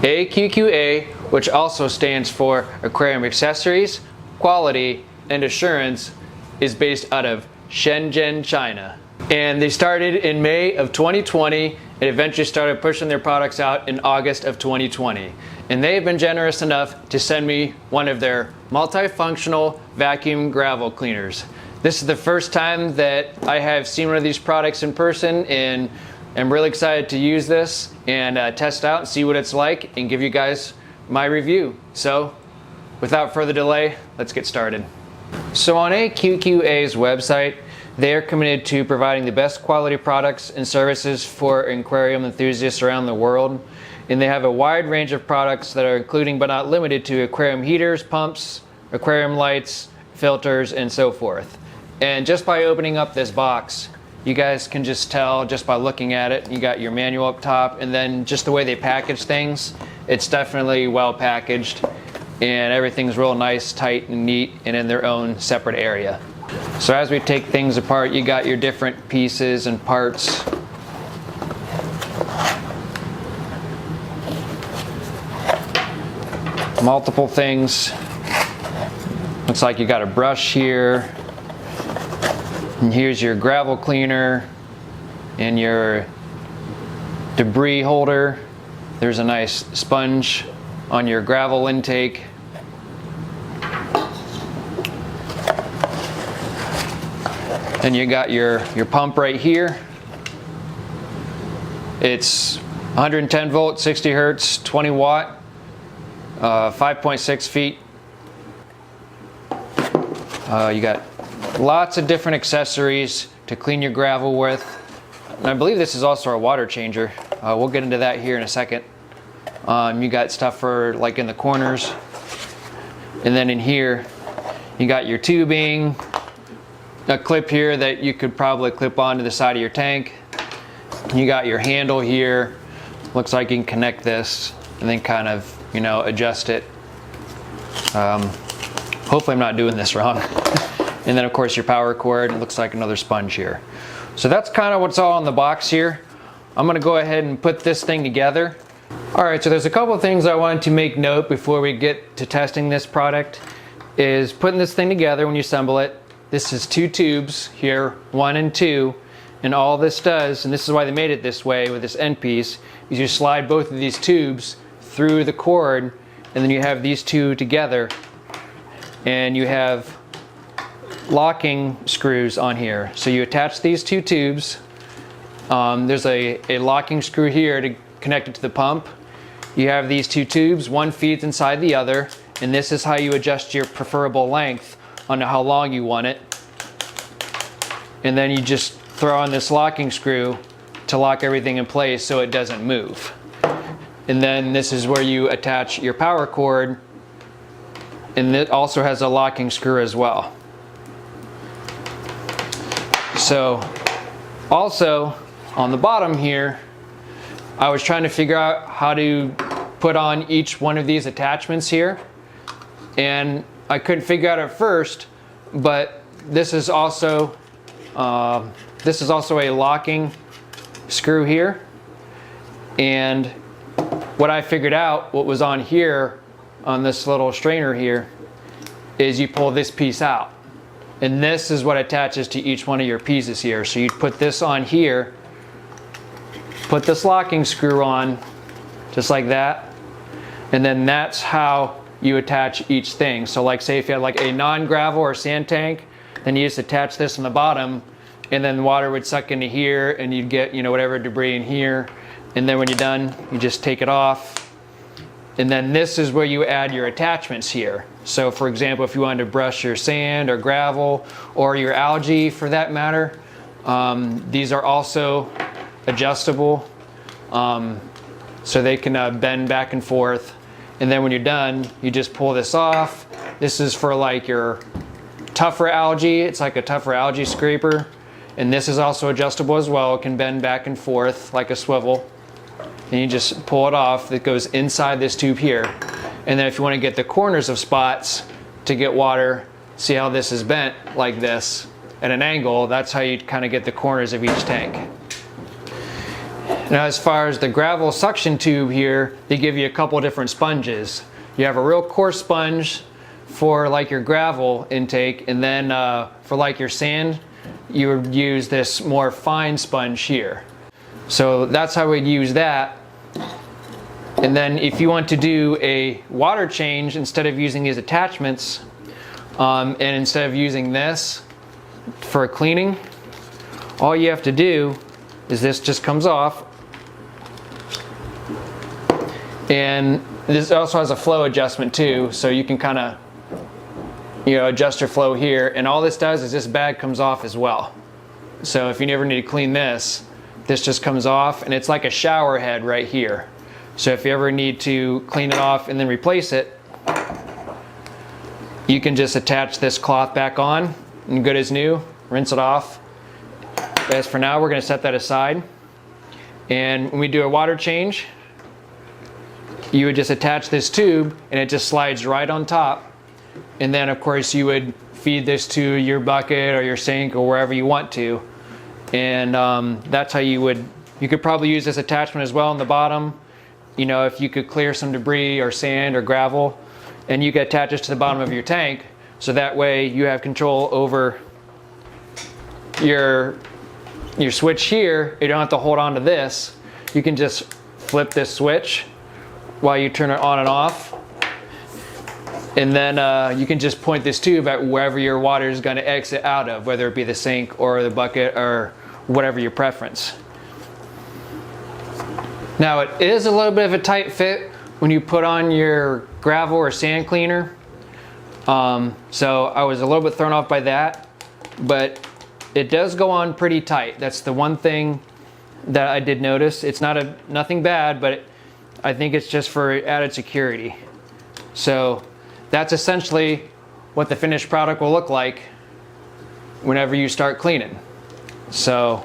AQQA, which also stands for Aquarium Accessories, Quality, and Assurance, is based out of Shenzhen, China. And they started in May of 2020 and eventually started pushing their products out in August of 2020. And they have been generous enough to send me one of their multifunctional vacuum gravel cleaners. This is the first time that I have seen one of these products in person, and I'm really excited to use this and test out and see what it's like and give you guys my review. So without further delay, let's get started. So on AQQA's website, they are committed to providing the best quality products and services for aquarium enthusiasts around the world. And they have a wide range of products that are including but not limited to aquarium heaters, pumps, aquarium lights, filters, and so forth. And just by opening up this box, you guys can just tell just by looking at it. You got your manual up top, and then just the way they package things, it's definitely well packaged, and everything's real nice, tight, and neat, and in their own separate area. So as we take things apart, you got your different pieces and parts. Multiple things. Looks like you got a brush here. And here's your gravel cleaner and your debris holder. There's a nice sponge on your gravel intake. Then you got your pump right here. It's 110 volt, 60 hertz, 20 watt, 5.6 feet. You got lots of different accessories to clean your gravel with. And I believe this is also a water changer. We'll get into that here in a second. You got stuff for like in the corners. And then in here, you got your tubing, a clip here that you could probably clip onto the side of your tank. You got your handle here. Looks like you can connect this and then kind of, you know, adjust it. Hopefully I'm not doing this wrong. And then of course your power cord. It looks like another sponge here. So that's kind of what's all in the box here. I'm gonna go ahead and put this thing together. All right, so there's a couple of things I wanted to make note before we get to testing this product. Is putting this thing together when you assemble it. This is 2 tubes here, 1 and 2, and all this does, and this is why they made it this way with this end piece, is you slide both of these tubes through the cord, and then you have these two together, and you have locking screws on here. So you attach these 2 tubes. There's a locking screw here to connect it to the pump. You have these 2 tubes, one feeds inside the other, and this is how you adjust your preferable length on how long you want it. And then you just throw on this locking screw to lock everything in place so it doesn't move. And then this is where you attach your power cord, and it also has a locking screw as well. So also on the bottom here, I was trying to figure out how to put on each one of these attachments here, and I couldn't figure out at first, but this is also a locking screw here. And what I figured out, what was on here, on this little strainer here, is you pull this piece out. And this is what attaches to each one of your pieces here. So you put this on here, put this locking screw on, just like that. And then that's how you attach each thing. So like say if you had like a non-gravel or sand tank, then you just attach this on the bottom, and then the water would suck into here, and you'd get, you know, whatever debris in here. And then when you're done, you just take it off. And then this is where you add your attachments here. So for example, if you wanted to brush your sand or gravel or your algae for that matter, these are also adjustable. So they can bend back and forth. And then when you're done, you just pull this off. This is for like your tougher algae. It's like a tougher algae scraper. And this is also adjustable as well. It can bend back and forth like a swivel. And you just pull it off. That goes inside this tube here. And then if you want to get the corners of spots to get water, see how this is bent like this at an angle, that's how you kind of get the corners of each tank. Now as far as the gravel suction tube here, they give you a couple different sponges. You have a real coarse sponge for like your gravel intake, and then for like your sand, you would use this more fine sponge here. So that's how we'd use that. And then if you want to do a water change, instead of using these attachments, and instead of using this for cleaning, all you have to do is this just comes off. And this also has a flow adjustment too, so you can kind of, you know, adjust your flow here. And all this does is this bag comes off as well. So if you never need to clean this, this just comes off, and it's like a shower head right here. So if you ever need to clean it off and then replace it, you can just attach this cloth back on and good as new, rinse it off. As for now, we're going to set that aside. And when we do a water change, you would just attach this tube and it just slides right on top. And then of course you would feed this to your bucket or your sink or wherever you want to. And that's how you could probably use this attachment as well on the bottom. You know, if you could clear some debris or sand or gravel, and you could attach this to the bottom of your tank, so that way you have control over your switch here. You don't have to hold on to this. You can just flip this switch while you turn it on and off, and then you can just point this tube at wherever your water is going to exit out of, whether it be the sink or the bucket or whatever your preference. Now it is a little bit of a tight fit when you put on your gravel or sand cleaner, so I was a little bit thrown off by that, but it does go on pretty tight. That's the one thing that I did notice. It's nothing bad, but I think it's just for added security. So that's essentially what the finished product will look like whenever you start cleaning. So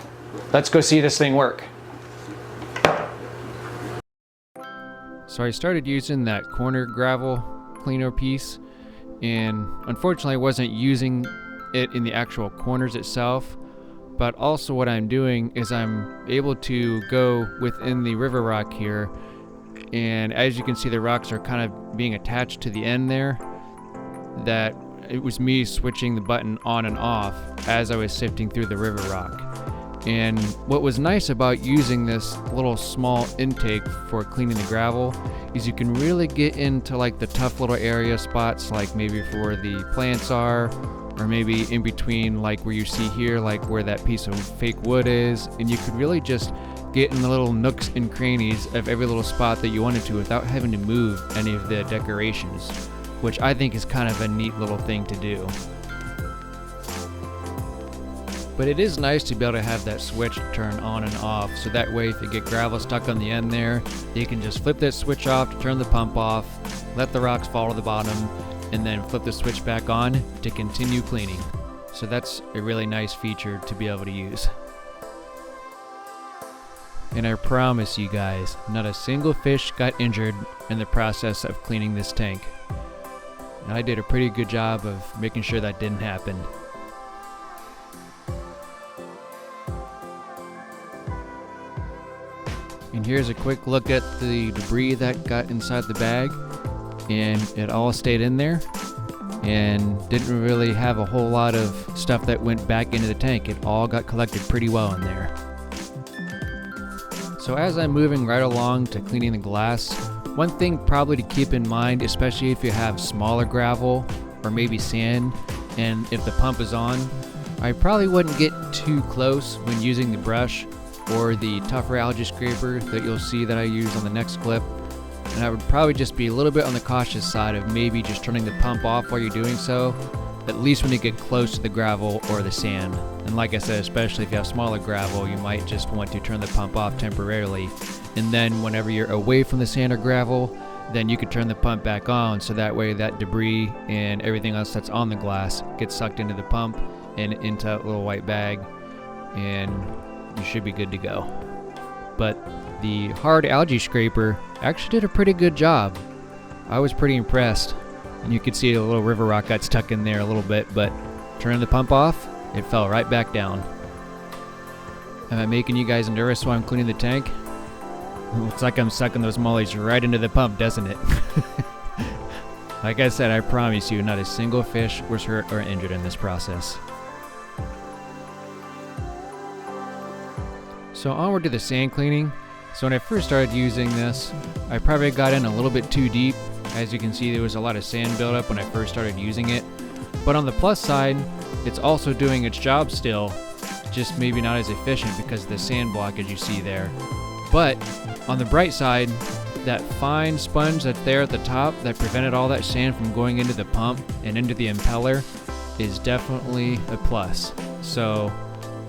let's go see this thing work. So I started using that corner gravel cleaner piece, and unfortunately I wasn't using it in the actual corners itself, but also what I'm doing is I'm able to go within the river rock here, and as you can see the rocks are kind of being attached to the end there. That it was me switching the button on and off as I was sifting through the river rock. And what was nice about using this little small intake for cleaning the gravel is you can really get into like the tough little area spots, like maybe for the plants are, or maybe in between, like where you see here, like where that piece of fake wood is, and you could really just get in the little nooks and crannies of every little spot that you wanted to without having to move any of the decorations, which I think is kind of a neat little thing to do. But it is nice to be able to have that switch turn on and off, so that way if you get gravel stuck on the end there, you can just flip that switch off to turn the pump off, let the rocks fall to the bottom, and then flip the switch back on to continue cleaning. So that's a really nice feature to be able to use. And I promise you guys, not a single fish got injured in the process of cleaning this tank. And I did a pretty good job of making sure that didn't happen. And here's a quick look at the debris that got inside the bag, and it all stayed in there and didn't really have a whole lot of stuff that went back into the tank. It all got collected pretty well in there. So as I'm moving right along to cleaning the glass, one thing probably to keep in mind, especially if you have smaller gravel or maybe sand, and if the pump is on, I probably wouldn't get too close when using the brush or the tougher algae scraper that you'll see that I use on the next clip. And I would probably just be a little bit on the cautious side of maybe just turning the pump off while you're doing so, at least when you get close to the gravel or the sand. And like I said, especially if you have smaller gravel, you might just want to turn the pump off temporarily, and then whenever you're away from the sand or gravel, then you could turn the pump back on, so that way that debris and everything else that's on the glass gets sucked into the pump and into that little white bag, and you should be good to go. But the hard algae scraper actually did a pretty good job. I was pretty impressed. And you could see a little river rock got stuck in there a little bit, but turning the pump off, it fell right back down. Am I making you guys nervous while I'm cleaning the tank? Looks like I'm sucking those mollies right into the pump, doesn't it? Like I said, I promise you, not a single fish was hurt or injured in this process. So onward to the sand cleaning. So when I first started using this, I probably got in a little bit too deep. As you can see, there was a lot of sand buildup when I first started using it. But on the plus side, it's also doing its job still, just maybe not as efficient because of the sand blockage you see there. But on the bright side, that fine sponge that's there at the top that prevented all that sand from going into the pump and into the impeller is definitely a plus. So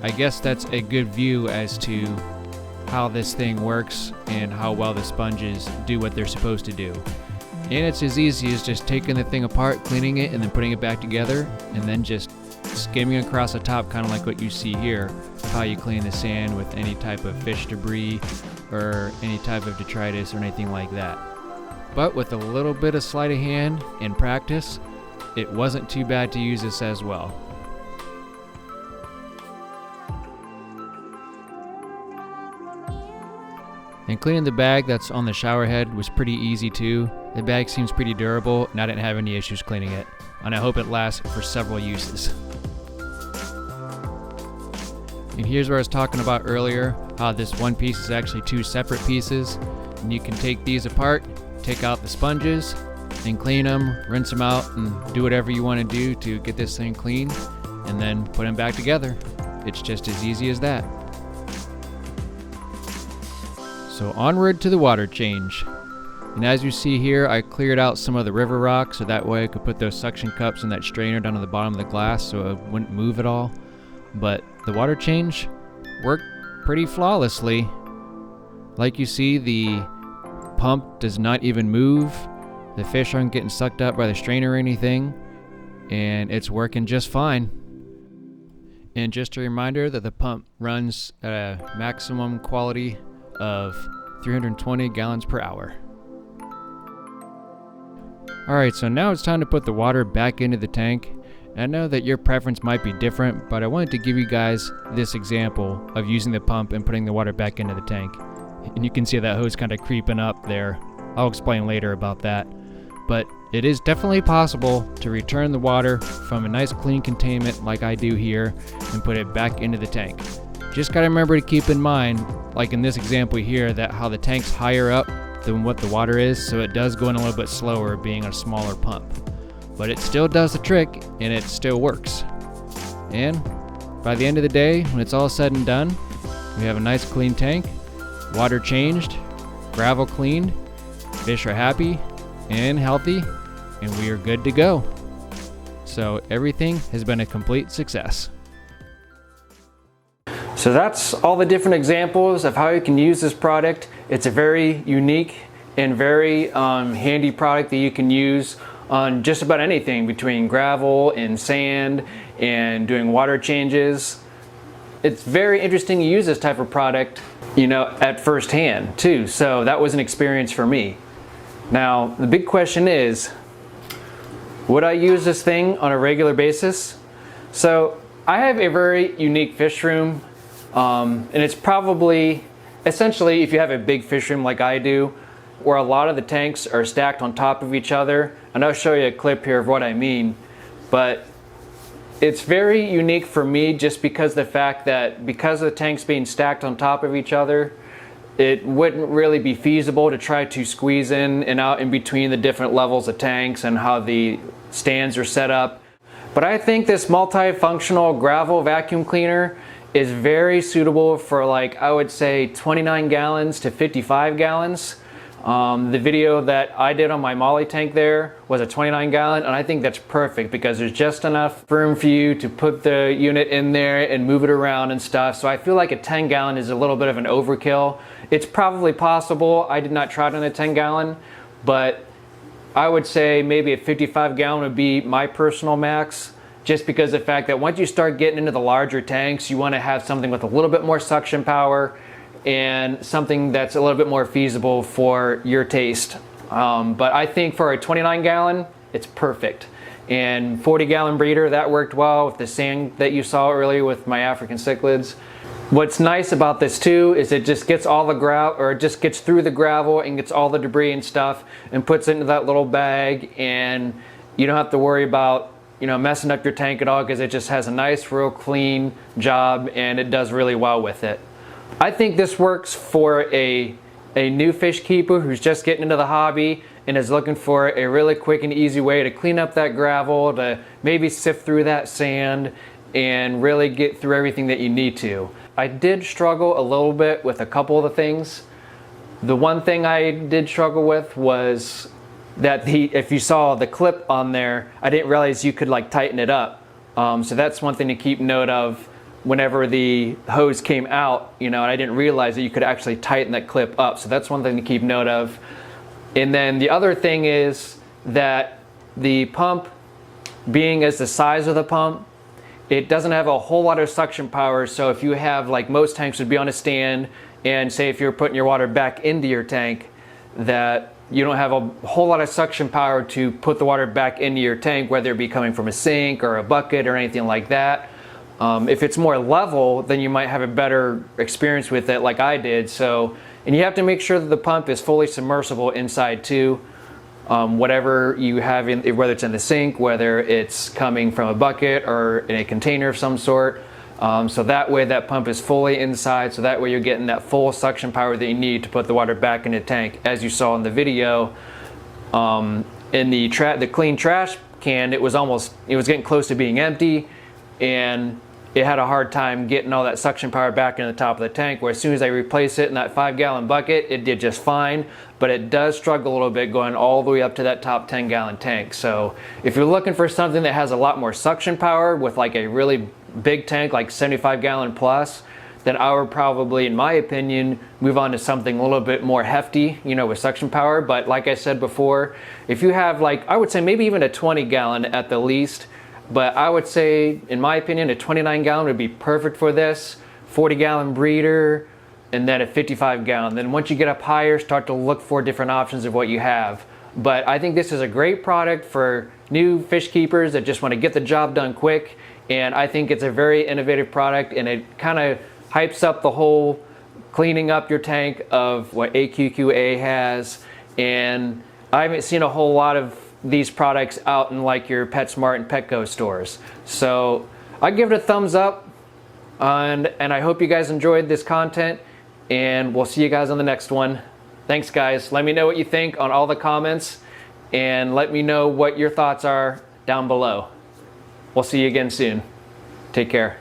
I guess that's a good view as to how this thing works and how well the sponges do what they're supposed to do. And it's as easy as just taking the thing apart, cleaning it, and then putting it back together, and then just skimming across the top, kind of like what you see here, of how you clean the sand with any type of fish debris or any type of detritus or anything like that. But with a little bit of sleight of hand and practice, it wasn't too bad to use this as well. And cleaning the bag that's on the shower head was pretty easy too. The bag seems pretty durable and I didn't have any issues cleaning it. And I hope it lasts for several uses. And here's where I was talking about earlier, how this one piece is actually two separate pieces. And you can take these apart, take out the sponges, and clean them, rinse them out, and do whatever you want to do to get this thing clean, and then put them back together. It's just as easy as that. So onward to the water change. And as you see here, I cleared out some of the river rock so that way I could put those suction cups in that strainer down at the bottom of the glass so it wouldn't move at all. But the water change worked pretty flawlessly. Like you see, the pump does not even move. The fish aren't getting sucked up by the strainer or anything. And it's working just fine. And just a reminder that the pump runs at a maximum quality of 320 gallons per hour. Alright, so now it's time to put the water back into the tank. And I know that your preference might be different, but I wanted to give you guys this example of using the pump and putting the water back into the tank. And you can see that hose kind of creeping up there. I'll explain later about that. But it is definitely possible to return the water from a nice clean containment like I do here and put it back into the tank. Just gotta remember to keep in mind, like in this example here, that how the tank's higher up than what the water is, so it does go in a little bit slower being a smaller pump. But it still does the trick and it still works. And by the end of the day, when it's all said and done, we have a nice clean tank, water changed, gravel cleaned, fish are happy and healthy, and we are good to go. So everything has been a complete success. So that's all the different examples of how you can use this product. It's a very unique and very handy product that you can use on just about anything between gravel and sand and doing water changes. It's very interesting to use this type of product, you know, at first hand too. So that was an experience for me. Now, the big question is, would I use this thing on a regular basis? So I have a very unique fish room. And it's probably, essentially, if you have a big fish room like I do, where a lot of the tanks are stacked on top of each other, and I'll show you a clip here of what I mean, but it's very unique for me just because of the fact that because of the tanks being stacked on top of each other, it wouldn't really be feasible to try to squeeze in and out in between the different levels of tanks and how the stands are set up. But I think this multifunctional gravel vacuum cleaner is very suitable for, like, I would say 29 gallons to 55 gallons. The video that I did on my molly tank there was a 29 gallon, and I think that's perfect because there's just enough room for you to put the unit in there and move it around and stuff. So I feel like a 10 gallon is a little bit of an overkill. It's probably possible. I did not try it on a 10 gallon, but I would say maybe a 55 gallon would be my personal max. Just because of the fact that once you start getting into the larger tanks, you want to have something with a little bit more suction power and something that's a little bit more feasible for your taste. But I think for a 29 gallon, it's perfect. And 40 gallon breeder, that worked well with the sand that you saw earlier with my African cichlids. What's nice about this too is it just gets all the gravel, or it just gets through the gravel and gets all the debris and stuff and puts it into that little bag, and you don't have to worry about, you know, messing up your tank at all, because it just has a nice, real clean job and it does really well with it. I think this works for a new fish keeper who's just getting into the hobby and is looking for a really quick and easy way to clean up that gravel, to maybe sift through that sand and really get through everything that you need to. I did struggle a little bit with a couple of the things. The one thing I did struggle with was that if you saw the clip on there, I didn't realize you could like tighten it up. So that's one thing to keep note of whenever the hose came out, you know, and I didn't realize that you could actually tighten that clip up. So that's one thing to keep note of. And then the other thing is that the pump, being as the size of the pump, it doesn't have a whole lot of suction power. So if you have, like most tanks would be on a stand, and say if you're putting your water back into your tank, that you don't have a whole lot of suction power to put the water back into your tank, whether it be coming from a sink or a bucket or anything like that. If it's more level, then you might have a better experience with it, like I did. So, and you have to make sure that the pump is fully submersible inside too. Whatever you have in, whether it's in the sink, whether it's coming from a bucket or in a container of some sort. So that way that pump is fully inside, so that way you're getting that full suction power that you need to put the water back in the tank. As you saw in the video, in the clean trash can, it was getting close to being empty, and it had a hard time getting all that suction power back in the top of the tank, where as soon as I replaced it in that 5-gallon bucket, it did just fine, but it does struggle a little bit going all the way up to that top 10-gallon tank. So if you're looking for something that has a lot more suction power with like a really big tank, like 75-gallon plus, then I would probably, in my opinion, move on to something a little bit more hefty, you know, with suction power. But like I said before, if you have, like, I would say maybe even a 20-gallon at the least, but I would say, in my opinion, a 29-gallon would be perfect for this, 40-gallon breeder, and then a 55-gallon. Then once you get up higher, start to look for different options of what you have. But I think this is a great product for new fish keepers that just want to get the job done quick. And I think it's a very innovative product, and it kind of hypes up the whole cleaning up your tank of what AQQA has. And I haven't seen a whole lot of these products out in like your PetSmart and Petco stores. So I give it a thumbs up, and I hope you guys enjoyed this content, and we'll see you guys on the next one. Thanks guys. Let me know what you think on all the comments, and let me know what your thoughts are down below. We'll see you again soon. Take care.